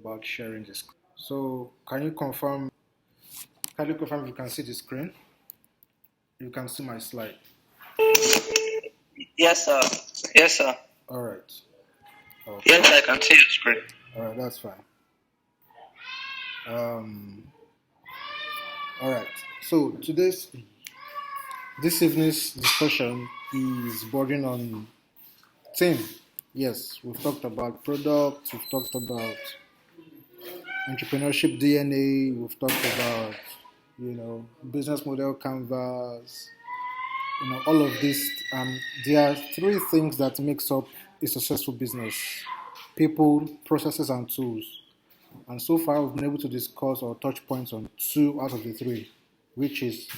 about sharing the screen. So can you confirm if you can see the screen? You can see my slide. Yes, sir. Yes, sir. All right. Okay. Yes, I can see your screen. All right, that's fine. All right. So this evening's discussion is bordering on team. Yes, we've talked about products, we've talked about entrepreneurship DNA, we've talked about business model canvas, all of this. There are three things that makes up a successful business: people, processes, and tools. And so far, we've been able to discuss or touch points on two out of the three, which is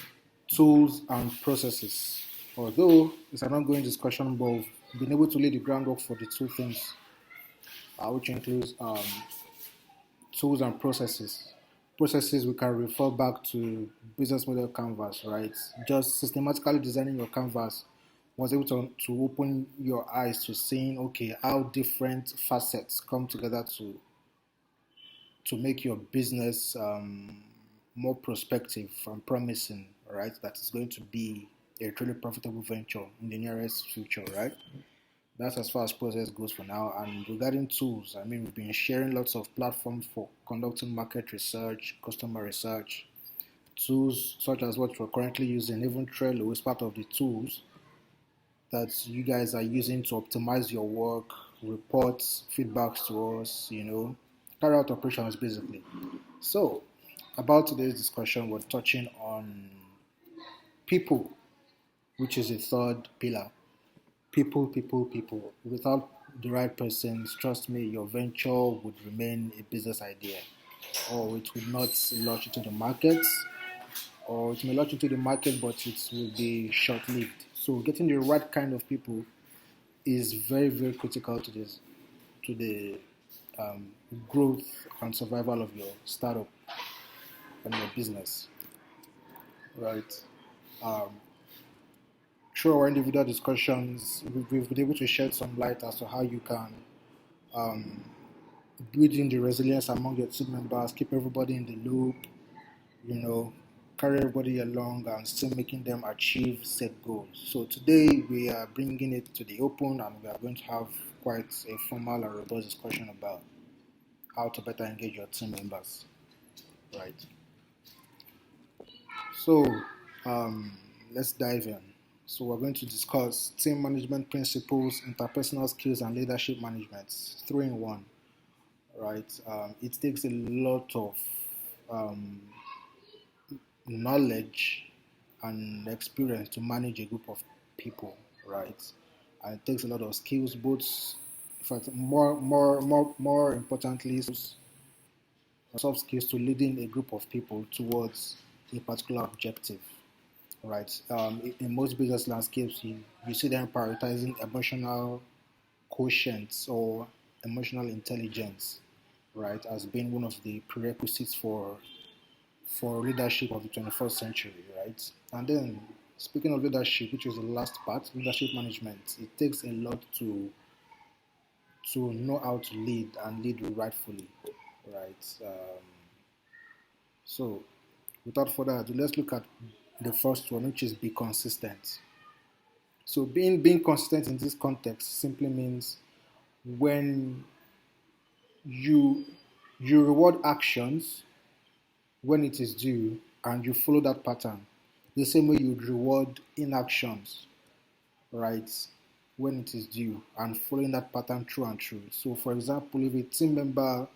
tools and processes. Although it's an ongoing discussion, but we've been able to lay the groundwork for the two things, which includes tools and processes. Processes we can refer back to business model canvas, right? Just systematically designing your canvas was able to open your eyes to seeing, okay, how different facets come together to make your business more prospective and promising, right? That is going to be a truly profitable venture in the nearest future, right? That's as far as process goes for now. And regarding tools, I mean, we've been sharing lots of platforms for conducting market research, customer research, tools such as what we're currently using. Even Trello is part of the tools that you guys are using to optimize your work, reports, feedbacks to us, carry out operations basically. So, about today's discussion, we're touching on people, which is the third pillar. People, people, people. Without the right persons, trust me, your venture would remain a business idea, or it would not launch into the markets, or it may launch into the market, but it will be short-lived. So, getting the right kind of people is very, very critical to the growth and survival of your startup and your business, right? Um, Through our individual discussions, we've been able to shed some light as to how you can um, build in the resilience among your team members, keep everybody in the loop, you know, carry everybody along and still making them achieve set goals. So today we are bringing it to the open and we are going to have quite a formal and robust discussion about how to better engage your team members, right? So let's dive in. So we're going to discuss team management principles, interpersonal skills, and leadership management. 3 in 1, right? It takes a lot of um, knowledge and experience to manage a group of people, right? And it takes a lot of skills, both, in fact, more importantly, soft skills to leading a group of people towards a particular objective, right? In most business landscapes, you see them prioritizing emotional quotients or emotional intelligence, right, as being one of the prerequisites for leadership of the 21st century, right? And then, speaking of leadership, which is the last part, leadership management, it takes a lot to know how to lead and lead rightfully, right? So, without further ado, let's look at the first one, which is be consistent. So, being consistent in this context simply means when you you reward actions when it is due and you follow that pattern, the same way you'd reward inactions, right, when it is due and following that pattern through and through. So, for example, if a team member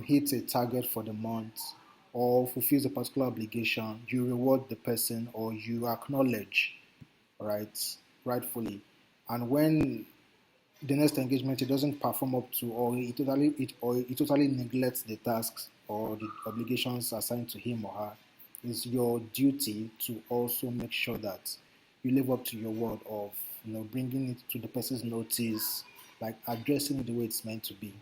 hits a target for the month or fulfills a particular obligation, you reward the person or you acknowledge, right, rightfully. And when the next engagement it doesn't perform up to, or it totally neglects the tasks or the obligations assigned to him or her, it's your duty to also make sure that you live up to your word of bringing it to the person's notice, like addressing it the way it's meant to be.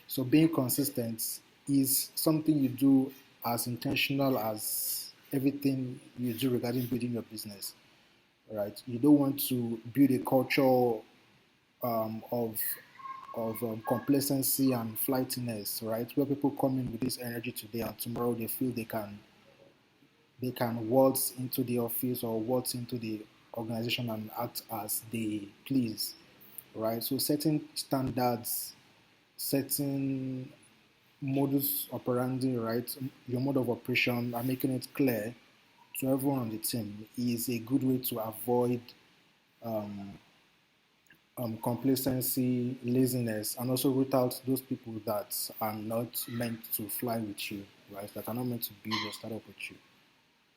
So being consistent is something you do as intentional as everything you do regarding building your business, right? You don't want to build a culture of complacency and flightiness, right? Where people come in with this energy today and tomorrow they feel they can waltz into the office or waltz into the organization and act as they please, right? So setting standards, setting modus operandi, right? Your mode of operation and making it clear to everyone on the team is a good way to avoid complacency, laziness, and also root out those people that are not meant to fly with you, right? That are not meant to build your startup with you.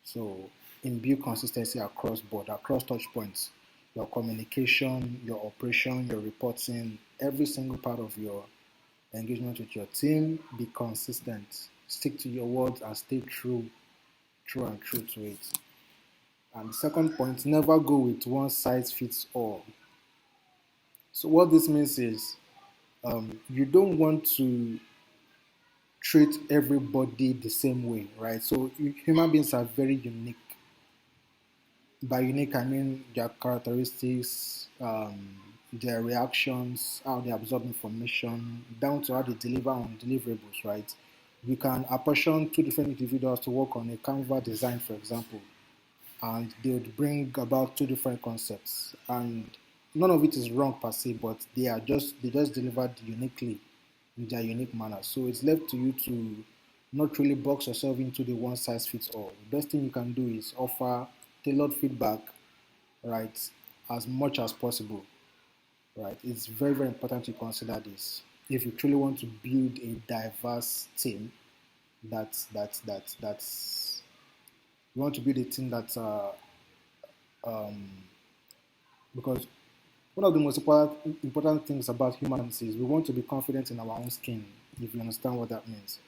So, build consistency across board, across touch points, your communication, your operation, your reporting, every single part of your engagement with your team. Be consistent. Stick to your words and stay true to it. And the second point, never go with one size fits all. So what this means is you don't want to treat everybody the same way, right? So human beings are very unique. By unique, I mean their characteristics, their reactions, how they absorb information, down to how they deliver on deliverables, right? You can apportion two different individuals to work on a Canva design, for example, and they would bring about two different concepts. And none of it is wrong per se, but they just delivered uniquely in their unique manner. So it's left to you to not really box yourself into the one size fits all. The best thing you can do is offer tailored feedback, right, as much as possible, right? It's very, very important to consider this. If you truly want to build a diverse team, that's you want to build a team that's because one of the most important things about humans is we want to be confident in our own skin, if you understand what that means.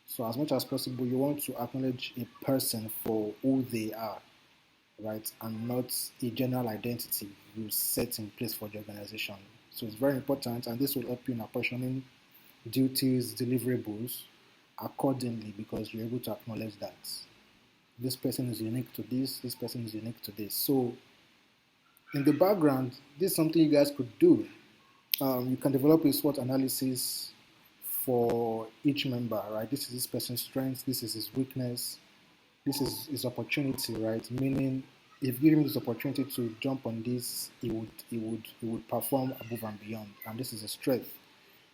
So, as much as possible, you want to acknowledge a person for who they are, right, and not a general identity you set in place for the organization. So, it's very important, and this will help you in apportioning duties, deliverables accordingly because you're able to acknowledge that this person is unique to this person is unique to this. So, in the background, this is something you guys could do. You can develop a SWOT analysis for each member, right? This is this person's strength, this is his weakness, this is his opportunity, right? Meaning, if you give him this opportunity to jump on this, he would perform above and beyond, and this is a strength.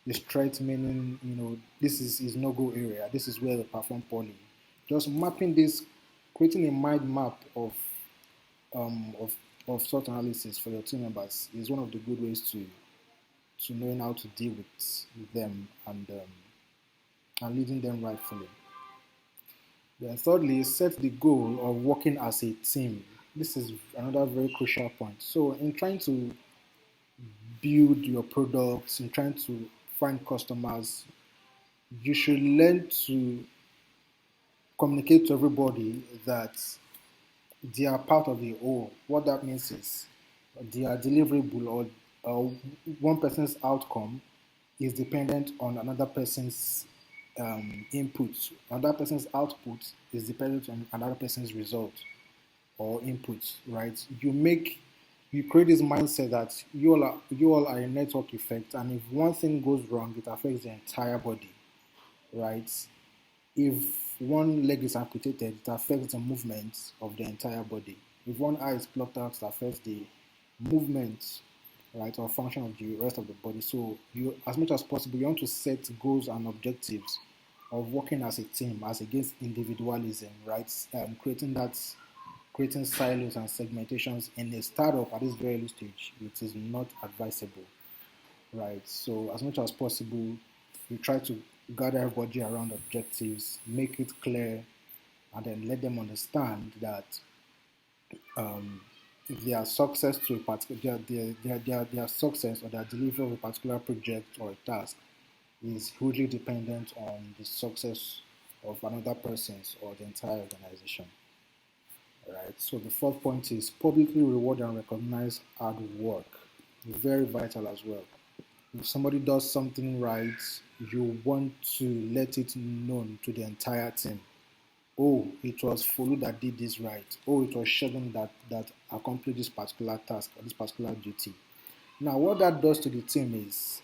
The strength meaning, this is his no-go area. This is where they perform poorly. Just mapping this, creating a mind map um, of of SWOT analysis for your team members is one of the good ways to knowing how to deal with them and leading them rightfully. Then thirdly, set the goal of working as a team. This is another very crucial point. So in trying to build your products, in trying to find customers, you should learn to communicate to everybody that they are part of the whole. What that means is they are deliverable, or one person's outcome is dependent on another person's input. Another person's output is dependent on another person's result or input, right? You create this mindset that you all are a network effect, and if one thing goes wrong, it affects the entire body, right? If one leg is amputated, it affects the movement of the entire body. If one eye is plucked out, it affects the movement, right, or function of the rest of the body. So you, as much as possible, you want to set goals and objectives of working as a team, as against individualism, right? Creating silos and segmentations in a startup at this very early stage, it is not advisable, right? So as much as possible, you try to gather everybody around objectives, make it clear, and then let them understand that their success to a particular their success or their delivery of a particular project or a task is hugely dependent on the success of another person's or the entire organization. Right. So the fourth point is publicly reward and recognize hard work. Very vital as well. If somebody does something right, you want to let it known to the entire team. Oh, it was Fulu that did this right. Oh, it was Sheldon that accomplished this particular task or this particular duty. Now, what that does to the team is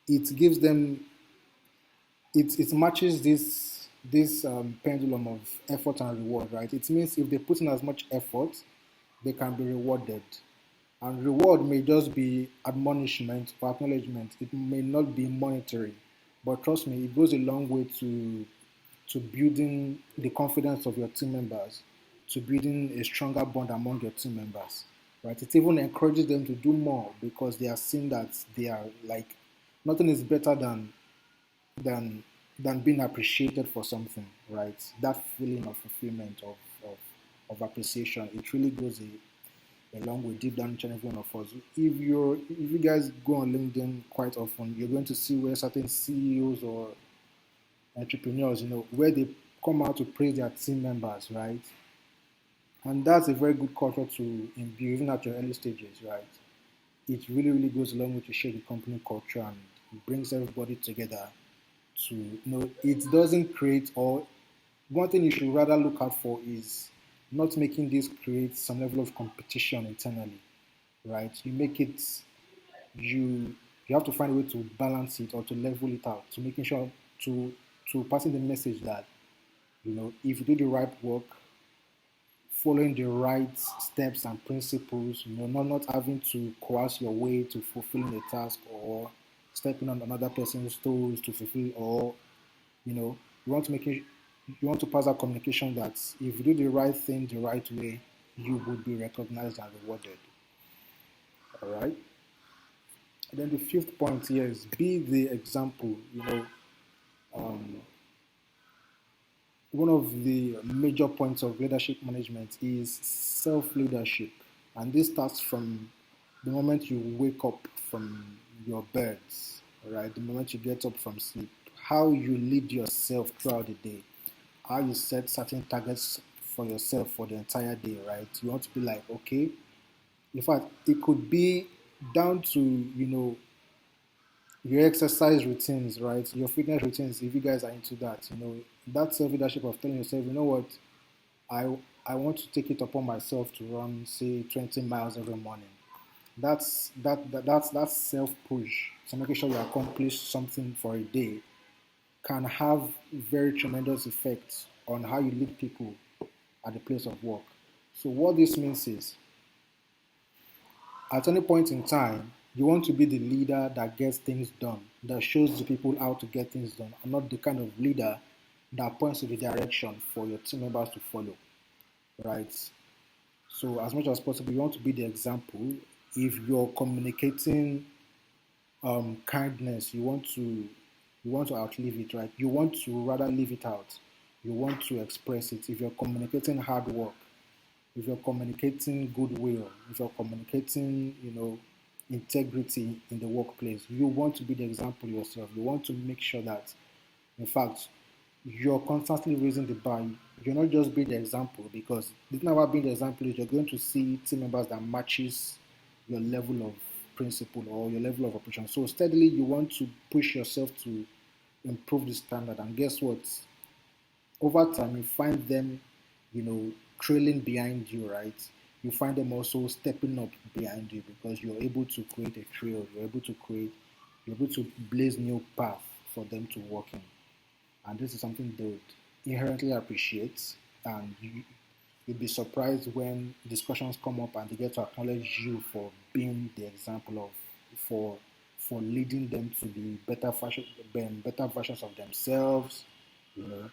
it gives them it matches this pendulum of effort and reward, right? It means if they put in as much effort, they can be rewarded. And reward may just be admonishment or acknowledgement. It may not be monetary, but trust me, it goes a long way to building the confidence of your team members, to building a stronger bond among your team members. Right? It even encourages them to do more because they are seeing that they are like nothing is better than than being appreciated for something, right? That feeling of fulfillment of, of appreciation, it really goes a long way deep down each and every one of us. If you guys go on LinkedIn quite often, you're going to see where certain CEOs or entrepreneurs, where they come out to praise their team members, right? And that's a very good culture to imbue even at your early stages, right? It really, really goes a long way to shape the company culture and brings everybody together to, it doesn't create, or one thing you should rather look out for is not making this create some level of competition internally, right? You make it, you you have to find a way to balance it or to level it out, to making sure to passing the message that if you do the right work, following the right steps and principles, not having to coerce your way to fulfilling a task or stepping on another person's toes to fulfill, or you want to make it, you want to pass that communication that if you do the right thing the right way, you would be recognized and rewarded. All right. And then the fifth point here is be the example. Um, One of the major points of leadership management is self leadership. And this starts from the moment you wake up from your beds, right? The moment you get up from sleep, how you lead yourself throughout the day, how you set certain targets for yourself for the entire day, right? You want to be like, okay, in fact, it could be down to, your exercise routines, right? Your fitness routines, if you guys are into that, that self leadership of telling yourself, you know what, I I want to take it upon myself to run, say, 20 miles every morning. That's self push. So making sure you accomplish something for a day can have very tremendous effects on how you lead people at the place of work. So what this means is, at any point in time, you want to be the leader that gets things done, that shows the people how to get things done, and not the kind of leader that points to the direction for your team members to follow, right? So, as much as possible, you want to be the example. If you're communicating kindness, you want to outlive it, right? You want to rather leave it out. You want to express it. If you're communicating hard work, if you're communicating goodwill, if you're communicating, integrity in the workplace, you want to be the example yourself. You want to make sure that, in fact, you're constantly raising the bar. You're not just being the example, because the thing about being the example is you're going to see team members that matches your level of principle or your level of operation. So steadily, you want to push yourself to improve the standard. And guess what? Over time you find them, trailing behind you, right? You find them also stepping up behind you because you're able to create a trail, you're able to blaze new path for them to walk in. And this is something they would inherently appreciate. And you'd be surprised when discussions come up and they get to acknowledge you for being the example of, for leading them to be better versions of themselves, you know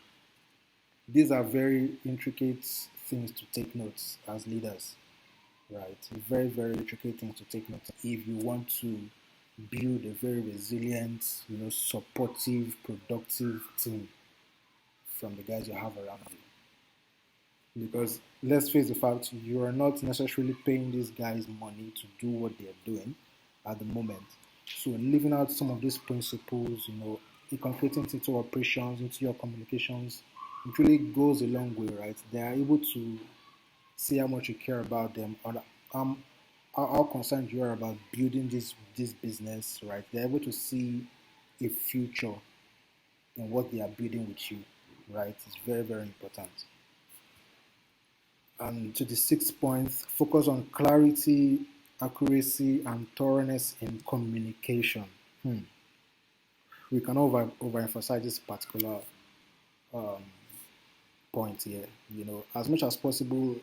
these are very intricate things to take notes as leaders, right? Very, very intricate things to take notes if you want to build a very resilient, supportive, productive team from the guys you have around you. Because let's face the fact, you are not necessarily paying these guys money to do what they are doing at the moment. So living out some of these principles, incorporating it into operations, into your communications, it really goes a long way, right? They are able to see how much you care about them, or how concerned you are about building this business, right? They're able to see a future in what they are building with you, right? It's very, very important. And to the sixth point, focus on clarity accuracy, and thoroughness in communication. We can overemphasize this particular um, point here. As much as possible,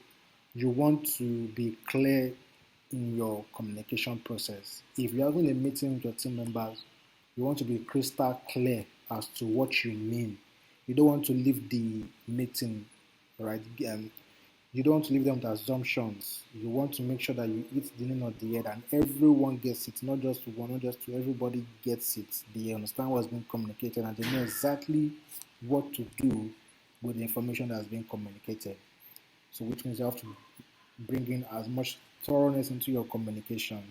you want to be clear in your communication process. If you're having a meeting with your team members, you want to be crystal clear as to what you mean. You don't want to leave the meeting, right? You don't want to leave them with assumptions. You want to make sure that you hit the nail on the head and everyone gets it, not just one, not just two, everybody gets it. They understand what's being communicated and they know exactly what to do with the information that's being communicated. So which means you have to bring in as much thoroughness into your communication,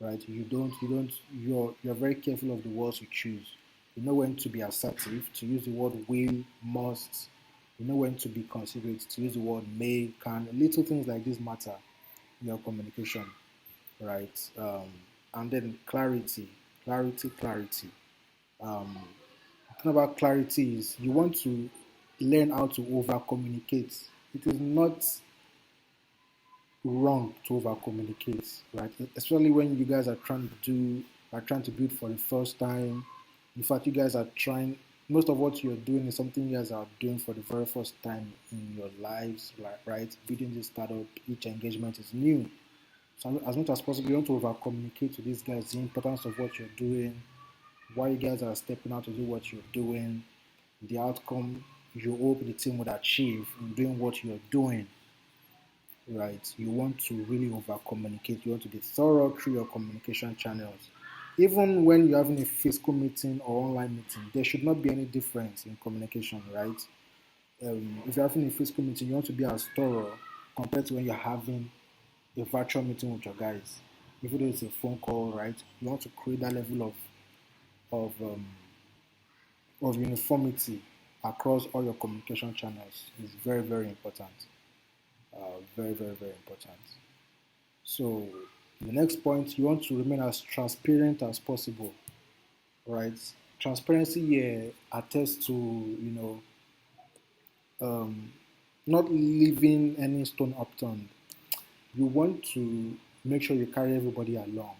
right? You're very careful of the words you choose. You know when to be assertive, to use the word will, must. You know when to be considerate, to use the word may, can. Little things like this matter in your communication, right? And then clarity. The thing about clarity is you want to learn how to over communicate. It is not wrong to over communicate, right? Especially when you guys are trying to build for the first time. In fact, you guys are trying. Most of what you're doing is something you guys are doing for the very first time in your lives, right? Building this startup, each engagement is new. So as much as possible, you want to over communicate to these guys the importance of what you're doing, why you guys are stepping out to do what you're doing, the outcome you hope the team would achieve in doing what you're doing, right? You want to really over communicate. You want to be thorough through your communication channels. Even when you're having a physical meeting or online meeting, there should not be any difference in communication, right? If you're having a physical meeting, you want to be as thorough compared to when you're having a virtual meeting with your guys. Even though it's a phone call, right? You want to create that level of um, of uniformity across all your communication channels. Is very very important. Very very very important. So the next point, you want to remain as transparent as possible, right? Transparency here attests to um, not leaving any stone unturned. You want to make sure you carry everybody along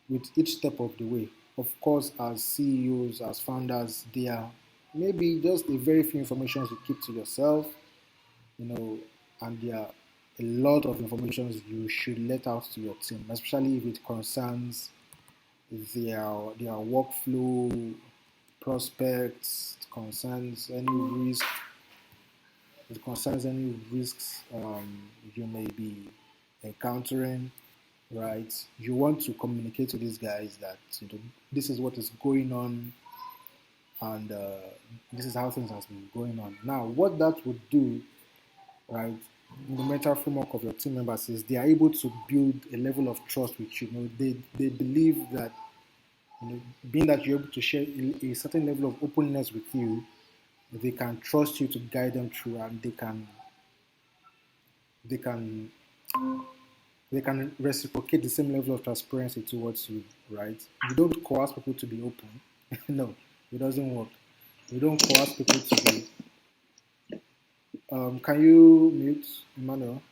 with each step of the way. Of course, as CEOs, as founders, there are maybe just a very few information you keep to yourself, you know, and there are a lot of information you should let out to your team, especially if it concerns their workflow, prospects, it concerns any risks you may be encountering, right? You want to communicate to these guys that this is what is going on and this is how things has been going on. Now, what that would do, right, in the mental framework of your team members is they are able to build a level of trust with you. They believe that being that you're able to share a certain level of openness with you, they can trust you to guide them through, and they can they can reciprocate the same level of transparency towards you, right? You don't coerce people to be open. No, it doesn't work. You don't coerce people to be. Can you mute, Emmanuel?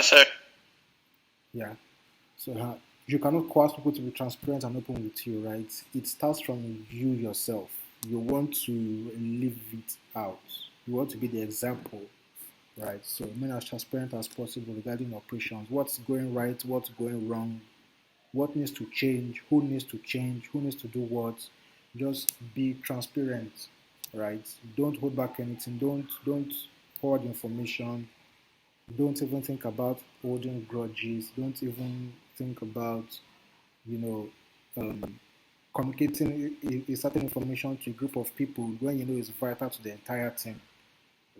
Sir. Yeah. So you cannot coerce people to be transparent and open with you, right? It starts from you yourself. You want to live it out. You want to be the example, right? So remain as transparent as possible regarding operations. What's going right? What's going wrong? What needs to change? Who needs to change? Who needs to do what? Just be transparent, right? Don't hold back anything. Don't hoard information. Don't even think about holding grudges. Don't even think about, you know, um, communicating a certain information to a group of people when you know it's vital to the entire team,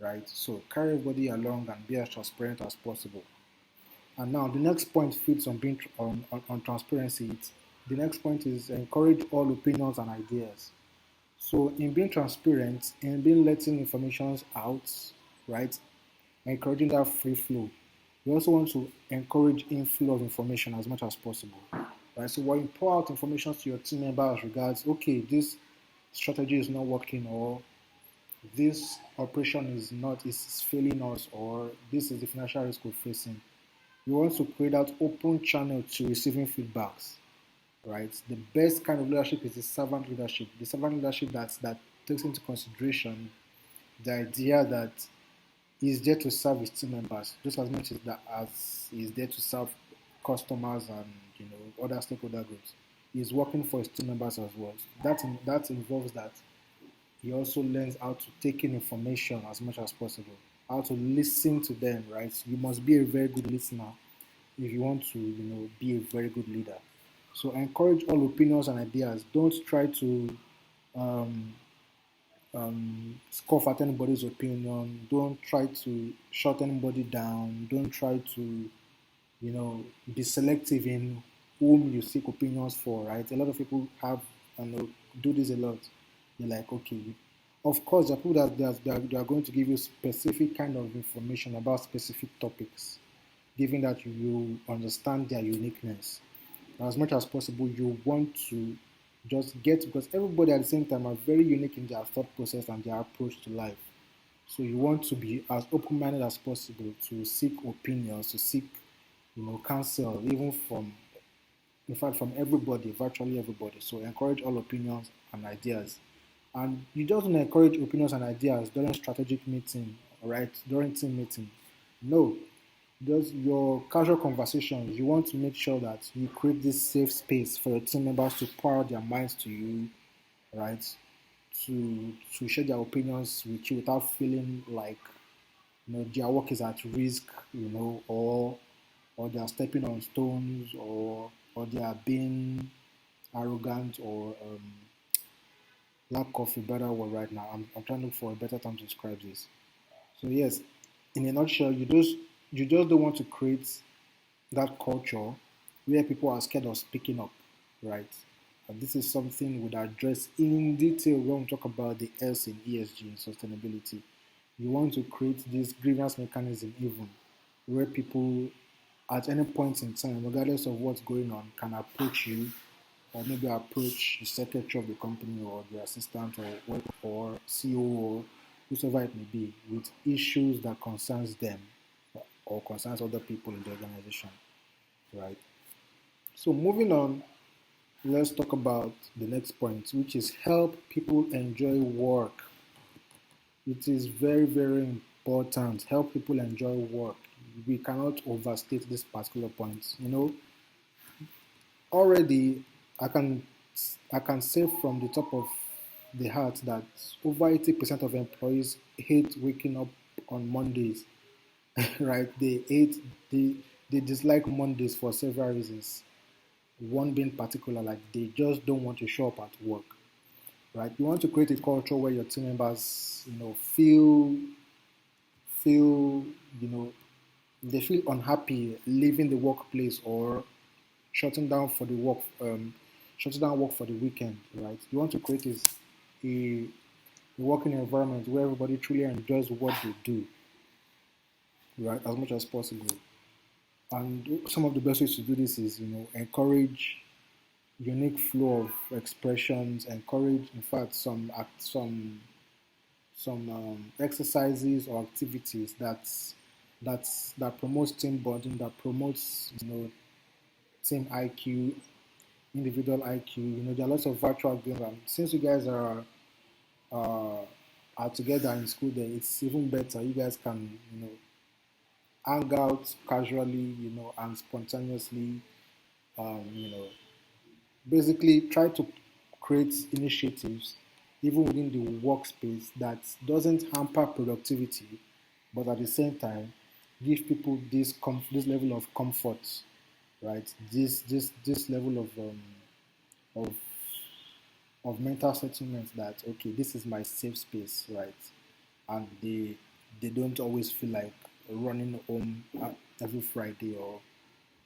right? So carry everybody along and be as transparent as possible. And now the next point fits on being on transparency. The next point is encourage all opinions and ideas. So in being transparent, in being letting information out, right, encouraging that free flow. We also want to encourage inflow of information as much as possible. Right? So when you pour out information to your team members regards, okay, this strategy is not working, or this operation is failing us, or this is the financial risk we're facing. You want to create that open channel to receiving feedbacks, right? The best kind of leadership is the servant leadership. The servant leadership that takes into consideration the idea that he's there to serve his team members just as much as he's there to serve customers and other stakeholder groups. He's working for his team members as well. That involves that he also learns how to take in information as much as possible, how to listen to them, right? You must be a very good listener if you want to, be a very good leader. So encourage all opinions and ideas. Don't try to um, scoff at anybody's opinion. Don't try to shut anybody down. Don't try to, be selective in whom you seek opinions for, right? A lot of people do this a lot. They're like, okay, of course, there are people that they are going to give you specific kind of information about specific topics, given that you understand their uniqueness. As much as possible, you want to just get, because everybody at the same time are very unique in their thought process and their approach to life. So you want to be as open-minded as possible to seek opinions, to seek, counsel, even from, in fact, from everybody, virtually everybody. So encourage all opinions and ideas. And you just don't encourage opinions and ideas during strategic meeting, right? During team meeting. No, just your casual conversations. You want to make sure that you create this safe space for your team members to pour out their minds to you, right? To share their opinions with you without feeling like their work is at risk, or they are stepping on stones, or they are being arrogant, or lack of a better word right now. I'm trying to look for a better term to describe this. So yes, in a nutshell, you just don't want to create that culture where people are scared of speaking up, right? And this is something we'll address in detail when we talk about the S in ESG and sustainability. You want to create this grievance mechanism even where people at any point in time, regardless of what's going on, can approach you, or maybe approach the secretary of the company or the assistant or CEO or whoever it may be with issues that concerns them or concerns other people in the organization, right? So moving on, let's talk about the next point, which is help people enjoy work. It is very, very important. Help people enjoy work. We cannot overstate this particular point. Already I can I can say from the top of the heart that over 80% of employees hate waking up on Mondays, right? They dislike Mondays for several reasons. One being particular, like they just don't want to show up at work, right? You want to create a culture where your team members, feel, you know, they feel unhappy leaving the workplace or shutting down for the work, shutting down work for the weekend, right? You want to create a working environment where everybody truly enjoys what they do, right, as much as possible. And some of the best ways to do this is, encourage unique flow of expressions, encourage, in fact, some exercises or activities that promotes team bonding, that promotes, team IQ, individual IQ. There are lots of virtual games, and since you guys uh, are together in school, there it's even better. You guys can, hang out casually, and spontaneously, you know, basically try to create initiatives even within the workspace that doesn't hamper productivity, but at the same time give people this level of comfort, right? This level of of mental settlement that okay, this is my safe space, right? And they don't always feel like running home every Friday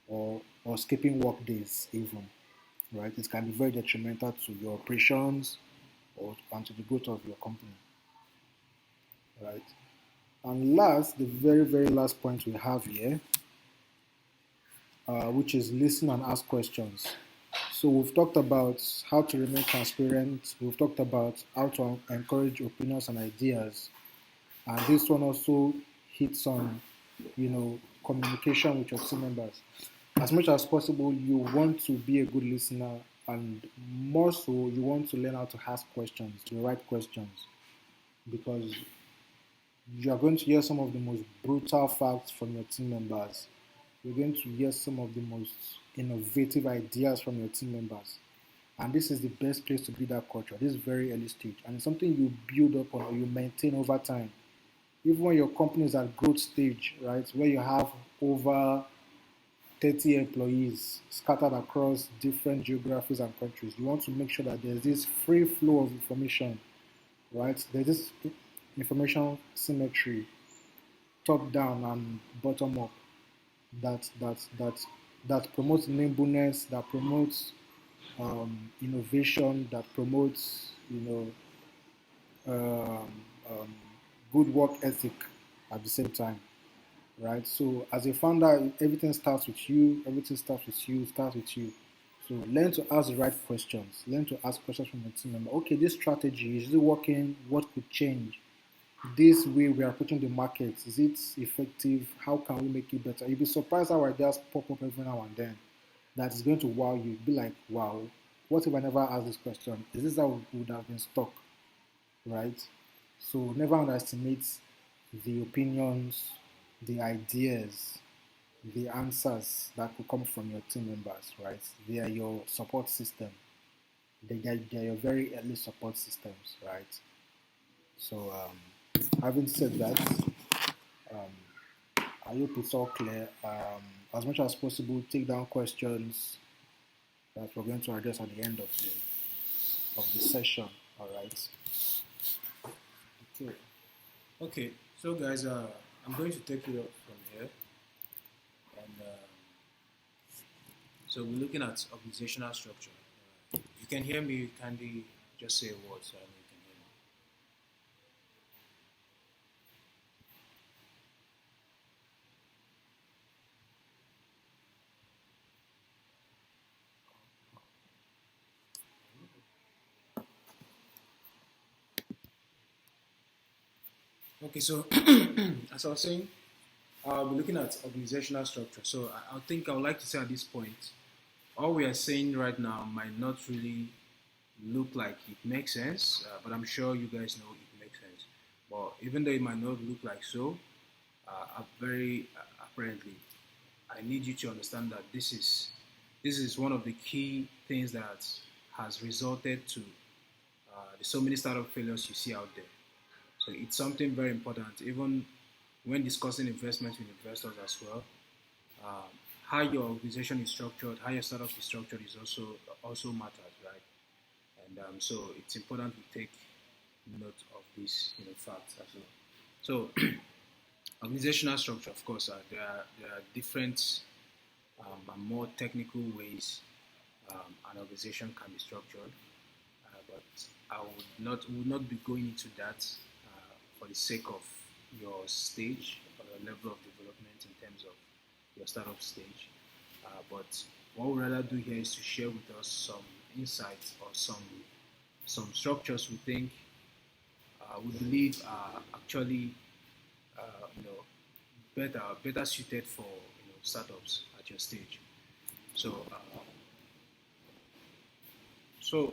or skipping work days even, right? It can be very detrimental to your operations or and to the growth of your company, right? And last, the very very last point we have here, which is listen and ask questions. So we've talked about how to remain transparent. We've talked about how to encourage opinions and ideas. And this one also hits on, communication with your team members. As much as possible, you want to be a good listener, and more so, you want to learn how to ask questions, the right questions, because you are going to hear some of the most brutal facts from your team members. You're going to hear some of the most innovative ideas from your team members. And this is the best place to build that culture, this very early stage. And it's something you build up on or you maintain over time. Even when your company is at growth stage, right, where you have over 30 employees scattered across different geographies and countries, you want to make sure that there's this free flow of information, right? There's this information symmetry, top down and bottom up, that promotes nimbleness, that promotes innovation, that promotes um, um, good work ethic at the same time, right? So as a founder, everything starts with you. Everything starts with you. Starts with you. So learn to ask the right questions. Learn to ask questions from your team member. Okay, this strategy, is it working? What could change? This way we are approaching the market, is it effective? How can we make it better? You'll be surprised how ideas pop up every now and then. That is going to wow you. Be like, wow, what if I never asked this question? Is this how we would have been stuck? Right? So never underestimate the opinions, the ideas, the answers that could come from your team members, right? They are your support system. They are your very early support systems, right? So, having said that, I hope it's all clear. As much as possible, take down questions that we're going to address at the end of the session. All right. Okay. Okay, so guys, I'm going to take you up from here, and so we're looking at organizational structure. You can hear me. Kindly just say a word so I know you can hear me. Okay, so as I was saying, we're looking at organizational structure. So I think I would like to say at this point, all we are saying right now might not really look like it makes sense, but I'm sure you guys know it makes sense. But even though it might not look like so, very apparently, I need you to understand that this is one of the key things that has resulted to the so many startup failures you see out there. So it's something very important, even when discussing investments with investors as well. Um, how your organization is structured, how your startup is structured is also matters, right? And so it's important to take note of these facts as well. So organizational structure, of course, there are different and more technical ways an organization can be structured, but I would not be going into that for the sake of your stage or your level of development in terms of your startup stage. But what we'd rather do here is to share with us some insights or some structures we believe are actually you know better suited for startups at your stage. So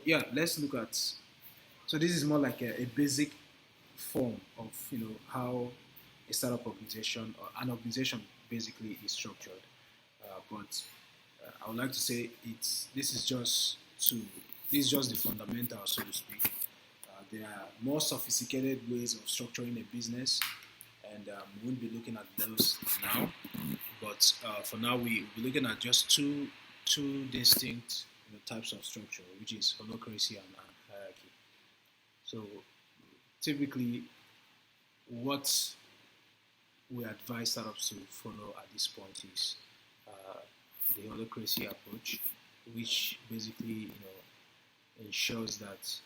yeah, let's look at. So this is more like a basic form of how a startup organization or an organization basically is structured. But I would like to say to this is just the fundamentals, so to speak. There are more sophisticated ways of structuring a business, and we won't be looking at those now. But for now, we'll be looking at just two distinct types of structure, which is holacracy and hierarchy. So typically, what we advise startups to follow at this point is uh, the holacracy approach, which basically ensures that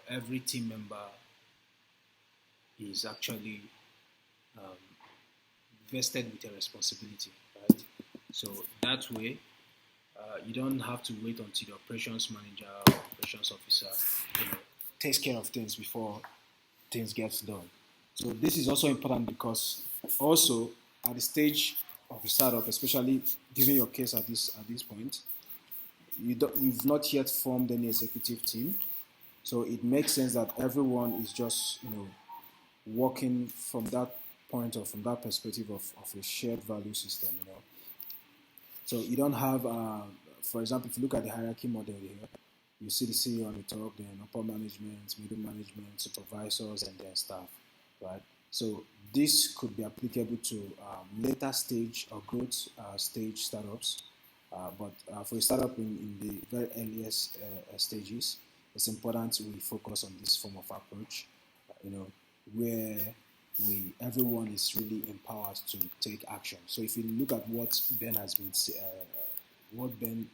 every team member is actually vested with a responsibility, right? So that way, You don't have to wait until the operations manager or operations officer, takes care of things before things gets done. So this is also important because also at the stage of a startup, especially given your case at this point, you've not yet formed any executive team. So it makes sense that everyone is just working from that point or from that perspective of a shared value system. So you don't have, for example, if you look at the hierarchy model here, you see the CEO on the top, then upper management, middle management, supervisors, and then staff, right? So this could be applicable to later stage or growth stage startups. But for a startup in the very earliest stages, it's important we focus on this form of approach, you know, where everyone is really empowered to take action. So if you look at what Ben has been, what Ben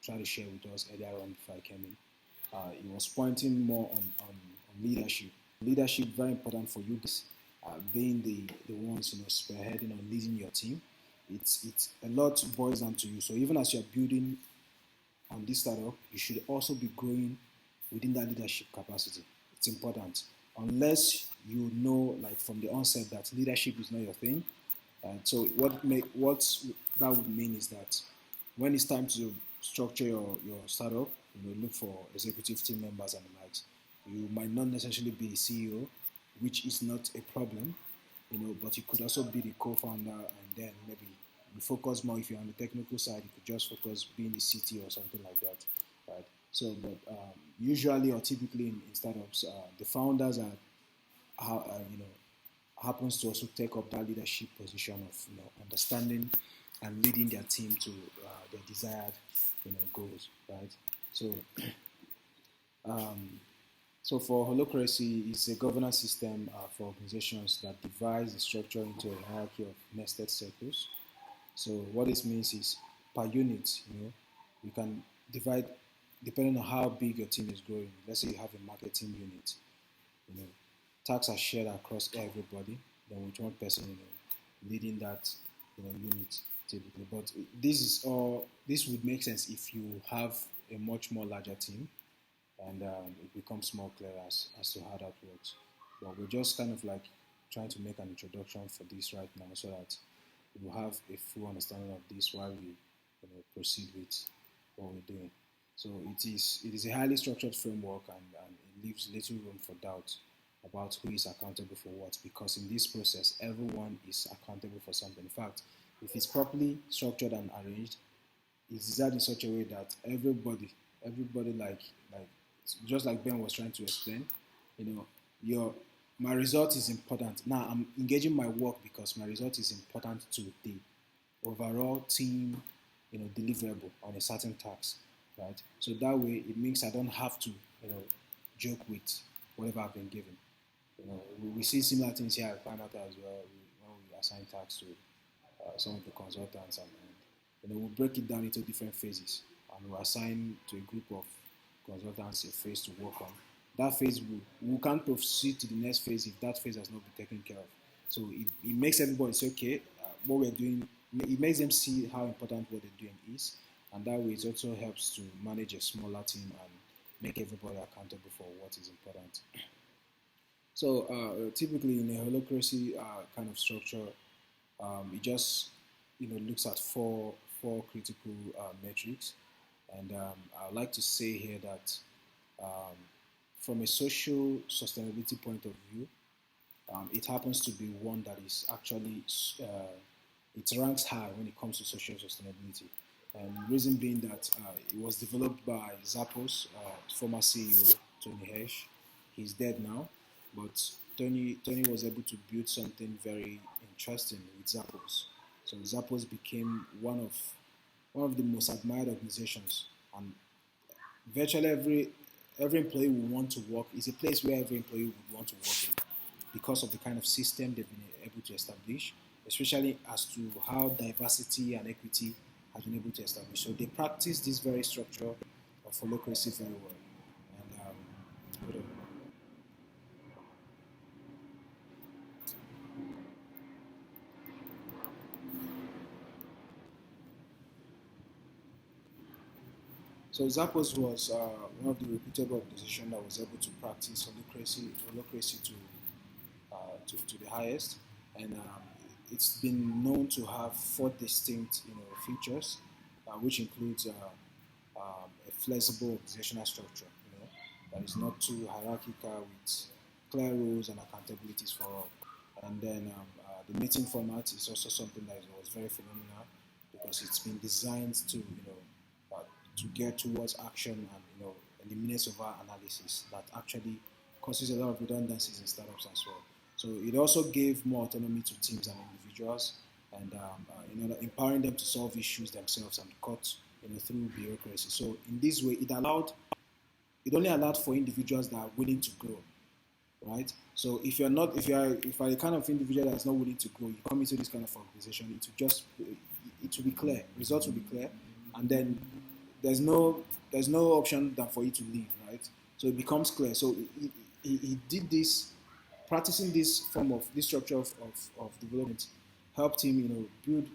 tried to share with us earlier on before I came in, he was pointing more on leadership. Leadership very important for you guys, being the ones spearheading or leading your team. It's a lot boils down to you. So even as you're building on this startup, you should also be growing within that leadership capacity. It's important. Unless you know, like from the onset, that leadership is not your thing. So what that would mean is that when it's time to structure your startup, look for executive team members and the likes. You might not necessarily be the CEO, which is not a problem, but you could also be the co-founder, and then maybe you focus more. If you're on the technical side, you could just focus being the CTO or something like that, right? So, but usually or typically in startups, the founders are, happens to also take up that leadership position of understanding and leading their team to their desired goals, right? So, um, so for holocracy, it's a governance system for organizations that divides the structure into a hierarchy of nested circles. So what this means is per unit, you can divide depending on how big your team is growing. Let's say you have a marketing unit, you know, tasks are shared across everybody. Then with one person, leading that, unit typically. But this would make sense if you have a much more larger team, and it becomes more clear as to how that works. But we're just kind of like trying to make an introduction for this right now, so that we will have a full understanding of this while we proceed with what we're doing. So it is a highly structured framework, and it leaves little room for doubt about who is accountable for what, because in this process everyone is accountable for something. In fact, if it's properly structured and arranged, it's designed in such a way that everybody like just like Ben was trying to explain, your my result is important. Now I'm engaging my work because my result is important to the overall team, deliverable on a certain task, right? So that way it means I don't have to, joke with whatever I've been given. We see similar things here at Canada as well. When we assign tasks to some of the consultants, and we'll break it down into different phases, and we'll assign to a group of consultants a phase to work on. That phase, we can't proceed to the next phase if that phase has not been taken care of. So it makes everybody say, okay, what we're doing, it makes them see how important what they're doing is, and that way it also helps to manage a smaller team and make everybody accountable for what is important. So typically in a holocracy kind of structure, it just looks at four critical metrics, and I'd like to say here that um, from a social sustainability point of view, it happens to be one that is actually it ranks high when it comes to social sustainability. And the reason being that it was developed by Zappos, former CEO Tony Hirsch. He's dead now, but Tony was able to build something very interesting with Zappos. So Zappos became one of the most admired organizations, and virtually every employee will want to work. Is a place where every employee would want to work in, because of the kind of system they've been able to establish, especially as to how diversity and equity has been able to establish. So they practice this very structure of holocracy very well. And hold on. So Zappos was one of the reputable organizations that was able to practice holacracy to the highest, and it's been known to have four distinct features, which includes a flexible organizational structure, that is not too hierarchical with clear rules and accountabilities for all. And then the meeting format is also something that was very phenomenal because it's been designed to get towards action and eliminate over analysis that actually causes a lot of redundancies in startups as well. So it also gave more autonomy to teams and individuals, and empowering them to solve issues themselves and cut through bureaucracy. So in this way, it only allowed for individuals that are willing to grow, right? So if you are the kind of individual that is not willing to grow, you come into this kind of organization, it will be clear, results will be clear, and then there's no option than for you to leave, right? So it becomes clear. So he did this, practicing this form of this structure of development, helped him build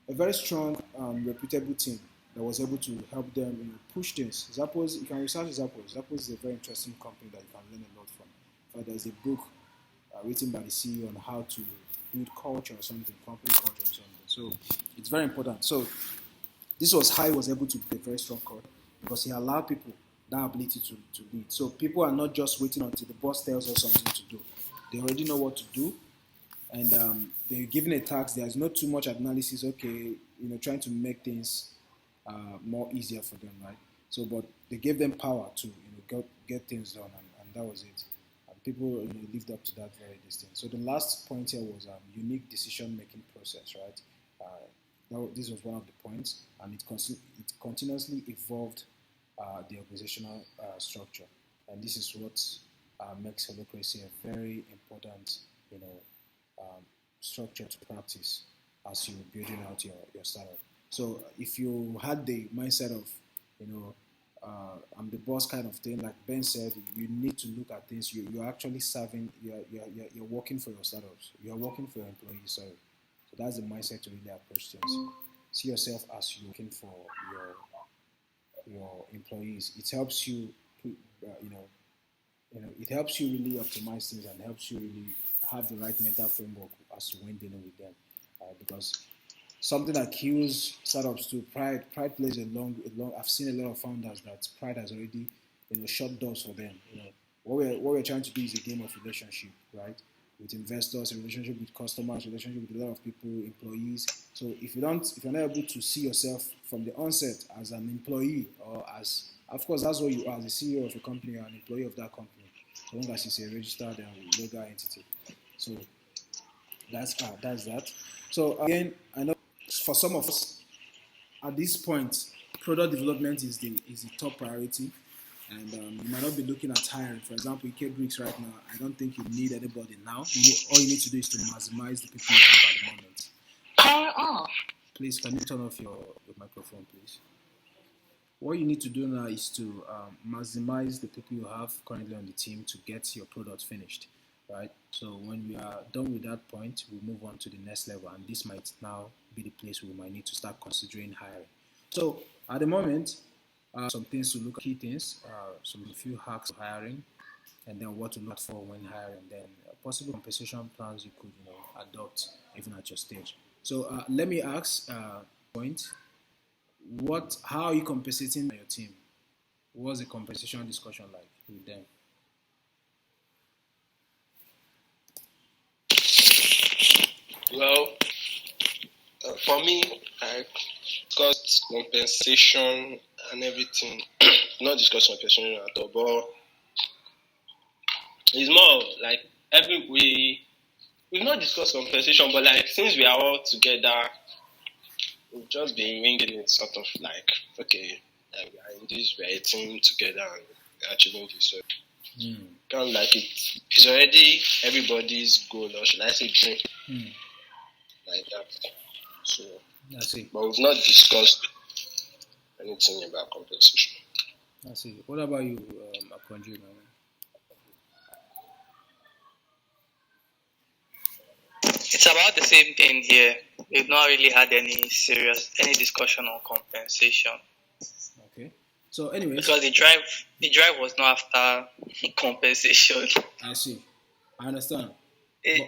a very strong, reputable team that was able to help them push things. Zappos, you can research Zappos. Zappos is a very interesting company that you can learn a lot from. In fact, there's a book written by the CEO on how to build culture or something, company culture or something. So it's very important. So this was how he was able to be a very strong coach, because he allowed people that ability to lead. So people are not just waiting until the boss tells us something to do. They already know what to do, and they're given a task. There's not too much analysis. Okay, trying to make things more easier for them, right? So, but they gave them power to get things done, and that was it. And people lived up to that very distance. So the last point here was unique decision-making process, right? This was one of the points, and it continuously evolved the organizational structure, and this is what makes holacracy a very important, structure to practice as you're building out your startup. So if you had the mindset of, I'm the boss kind of thing, like Ben said, you need to look at things. You're actually serving. You're working for your startups. You're working for your employees. Sorry. So that's the mindset to really approach things. See yourself as you're working for your employees. It helps you, it helps you really optimize things and helps you really have the right mental framework as to when dealing with them. Because something that kills startups too, pride plays a long. I've seen a lot of founders that pride has already, shut doors for them. What we're trying to do is a game of relationship, right? With investors, a relationship with customers, a relationship with a lot of people, employees. So if you're not able to see yourself from the onset as an employee, or as, of course, that's what you are, as a CEO of a company or an employee of that company, as long as it's a registered legal entity. So that's that. So again, I know for some of us at this point, product development is the top priority, and you might not be looking at hiring. For example, UK Bricks right now, I don't think you need anybody now. All you need to do is to maximize the people you have at the moment. Power off. Please, can you turn off your microphone, please? What you need to do now is to maximize the people you have currently on the team to get your product finished, right? So when we are done with that point, we move on to the next level, and this might now be the place we might need to start considering hiring. So at the moment, some things to look at, key things, some few hacks for hiring, and then what to look for when hiring, then possible compensation plans you could adopt even at your stage. So let me ask point. How are you compensating your team? What's the compensation discussion like with them? Well, for me, I got compensation and everything. Not discuss compensation at all, but it's more of like we've not discussed compensation, but like since we are all together, we've just been winging it, sort of like, okay, we are in this, we are a team together and we're achieving this. So kind of like it's already everybody's goal, or should I say dream, like that. So I see. but we've not discussed anything about compensation. I see. What about you, Akonji? It's about the same thing here. We've not really had any discussion on compensation. Okay. So, anyways, Because the drive was not after compensation. I see. I understand. It,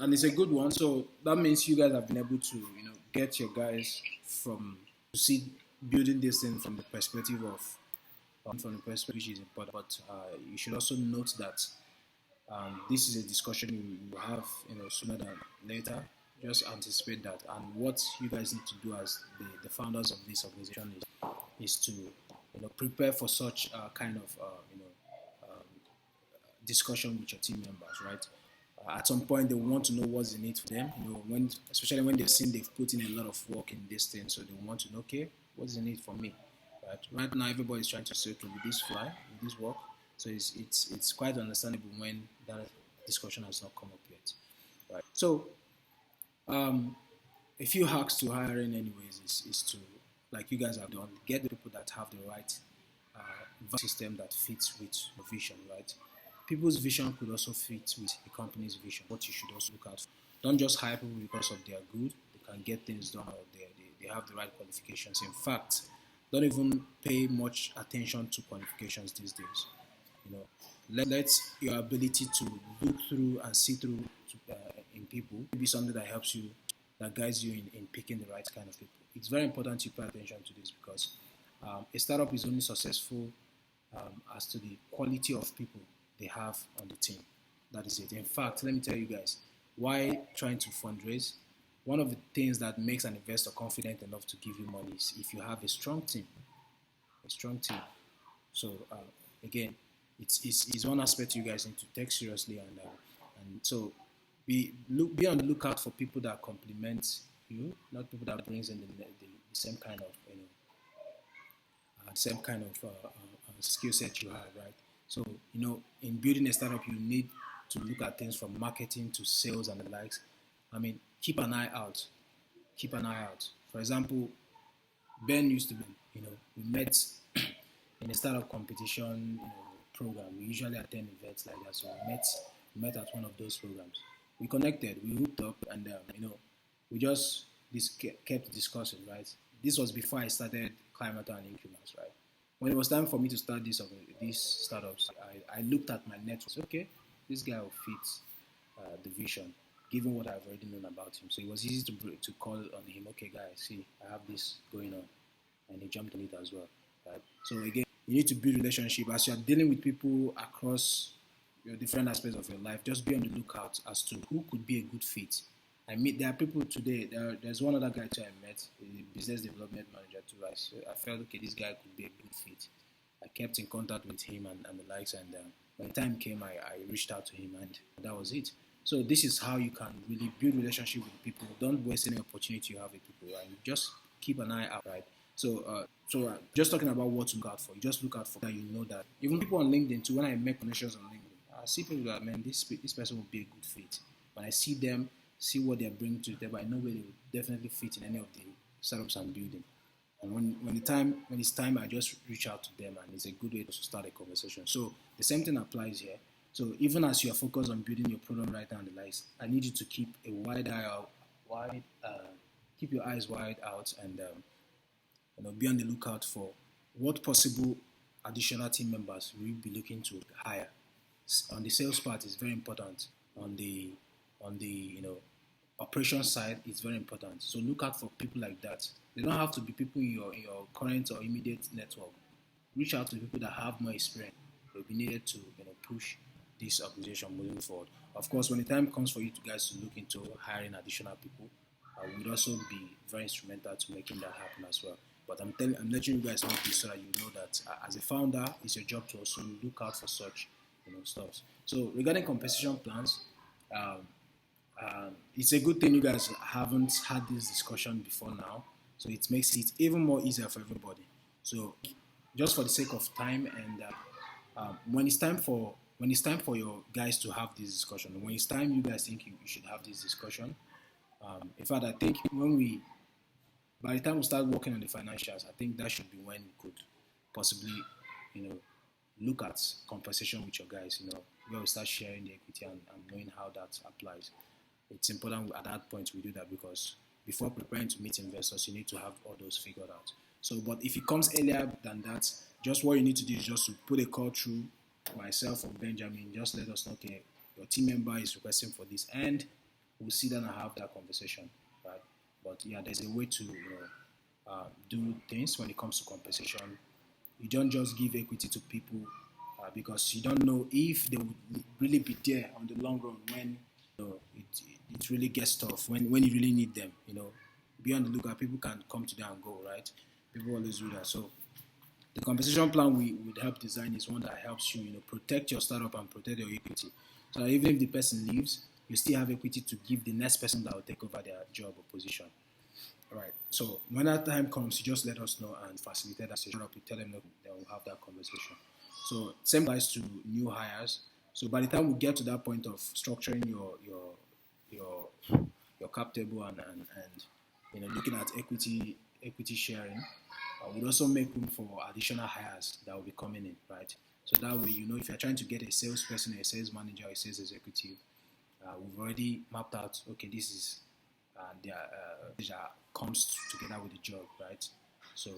And it's a good one. So that means you guys have been able to, get your guys to see building this thing from the perspective of, from the perspective which is important. But you should also note that this is a discussion you will have, sooner than later. Just anticipate that. And what you guys need to do as the founders of this organization is to, prepare for such kind of, discussion with your team members, right? At some point, they want to know what's in it for them. Especially when they've seen they've put in a lot of work in this thing, so they want to know, okay, what's in it for me, right? Right now, everybody's trying to settle with this with this work, so it's quite understandable when that discussion has not come up yet, right? So, a few hacks to hiring, anyways, is to, like you guys have done, get the people that have the right system that fits with your vision, right? People's vision could also fit with the company's vision. What you should also look out for. Don't just hire people because of they are good, they can get things done, or they have the right qualifications. In fact, don't even pay much attention to qualifications these days. Let your ability to look through and see through in people be something that helps you, that guides you in picking the right kind of people. It's very important you pay attention to this because a startup is only successful as to the quality of people they have on the team. That is it. In fact, let me tell you guys, why trying to fundraise, one of the things that makes an investor confident enough to give you money is if you have a strong team. A strong team. So again, it's one aspect you guys need to take seriously, and so be on the lookout for people that complement you, not people that brings in the same kind of skill set you have, right? So in building a startup, you need to look at things from marketing to sales and the likes. I mean, keep an eye out. Keep an eye out. For example, Ben used to be, we met in a startup competition program. We usually attend events like that, so we met at one of those programs. We connected, we hooked up, and we just kept discussing, right? This was before I started Climate and Increments, right? When it was time for me to start these startups, I looked at my network. Okay, this guy will fit the vision, given what I've already known about him. So it was easy to call on him. Okay, guys, see, I have this going on, and he jumped on it as well, right? So again, you need to build relationship as you are dealing with people across your different aspects of your life. Just be on the lookout as to who could be a good fit. There are people today. There's one other guy too I met, a business development manager too. I felt okay, this guy could be a good fit. I kept in contact with him and the likes, and when the time came, I reached out to him, and that was it. So this is how you can really build relationship with people. Don't waste any opportunity you have with people, and just keep an eye out, right? So, just talking about what to look out for. You just look out for that. That even people on LinkedIn too. When I make connections on LinkedIn, I see people that, man, this person will be a good fit. When I see them, see what they're bringing to the table, I know where they will definitely fit in any of the startups I'm building. And when it's time, I just reach out to them, and it's a good way to start a conversation. So the same thing applies here. So even as you are focused on building your product right now and the likes, I need you to keep a wide eye out, keep your eyes wide out, and be on the lookout for what possible additional team members will you be looking to hire. On the sales part, is very important. On the operation side, it's very important. So look out for people like that. They don't have to be people in your current or immediate network. Reach out to people that have more experience. They'll be needed to push this organization moving forward. Of course, when the time comes for you guys to look into hiring additional people, I would also be very instrumental to making that happen as well. But I'm letting you guys know this so that you know that as a founder, it's your job to also look out for such stuff. So regarding compensation plans, it's a good thing you guys haven't had this discussion before now, so it makes it even more easier for everybody. So just for the sake of time, and when it's time for your guys to have this discussion, when it's time you guys think you should have this discussion, in fact, I think by the time we start working on the financials, I think that should be when we could possibly, look at compensation with your guys, where we start sharing the equity and knowing how that applies. It's important at that point we do that, because before preparing to meet investors, you need to have all those figured out. So, but if it comes earlier than that, just what you need to do is just to put a call through myself or Benjamin. Just let us know, okay, your team member is requesting for this, and we'll sit down and have that conversation, right? But yeah, there's a way to do things when it comes to compensation. You don't just give equity to people because you don't know if they will really be there on the long run when it really gets tough, when you really need them. Be on the lookout. People can come to them and go, right? People always do that. So the compensation plan we would help design is one that helps you, protect your startup and protect your equity. So even if the person leaves, you still have equity to give the next person that will take over their job or position. All right. So when that time comes, you just let us know and facilitate that session up. You tell them that we'll have that conversation. So same applies to new hires. So by the time we get to that point of structuring your cap table and looking at equity sharing, we'll also make room for additional hires that will be coming in, right? So that way, if you're trying to get a salesperson, a sales manager, a sales executive, we've already mapped out, okay, this is that comes together with the job, right? So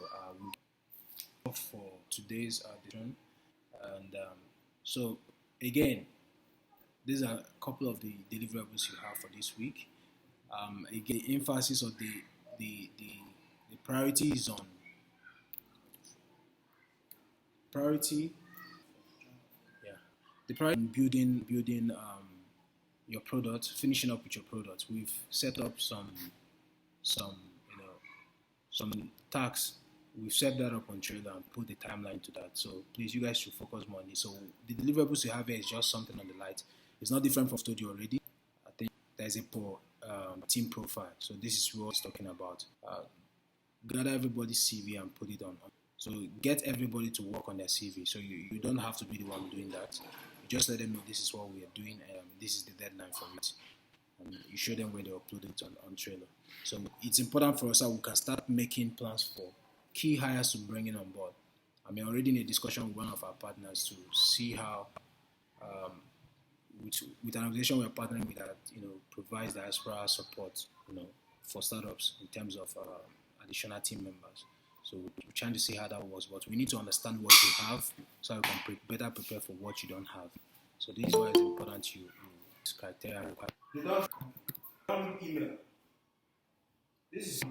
we'll for today's edition. And so again, these are a couple of the deliverables you have for this week. Again, emphasis of the priority is on priority. Yeah, the priority in building your product, finishing up with your product. We've set up some some tasks. We've set that up on Trailer and put the timeline to that. So please, you guys should focus more on this. So the deliverables you have here is just something on the light. It's not different from what I've told you already. I think there's a poor team profile. So this is what it's talking about. Gather everybody's CV and put it on. So get everybody to work on their CV. So you don't have to be the one doing that. You just let them know this is what we are doing. This is the deadline for it. And you show them where they upload it on Trailer. So it's important for us that we can start making plans for key hires to bring in on board. I'm already in a discussion with one of our partners to see how, with an organization we're partnering with that, provides diaspora support, for startups in terms of additional team members. So we're trying to see how that works, but we need to understand what you have so we can better prepare for what you don't have. So this is why it's important you criteria. Email. This is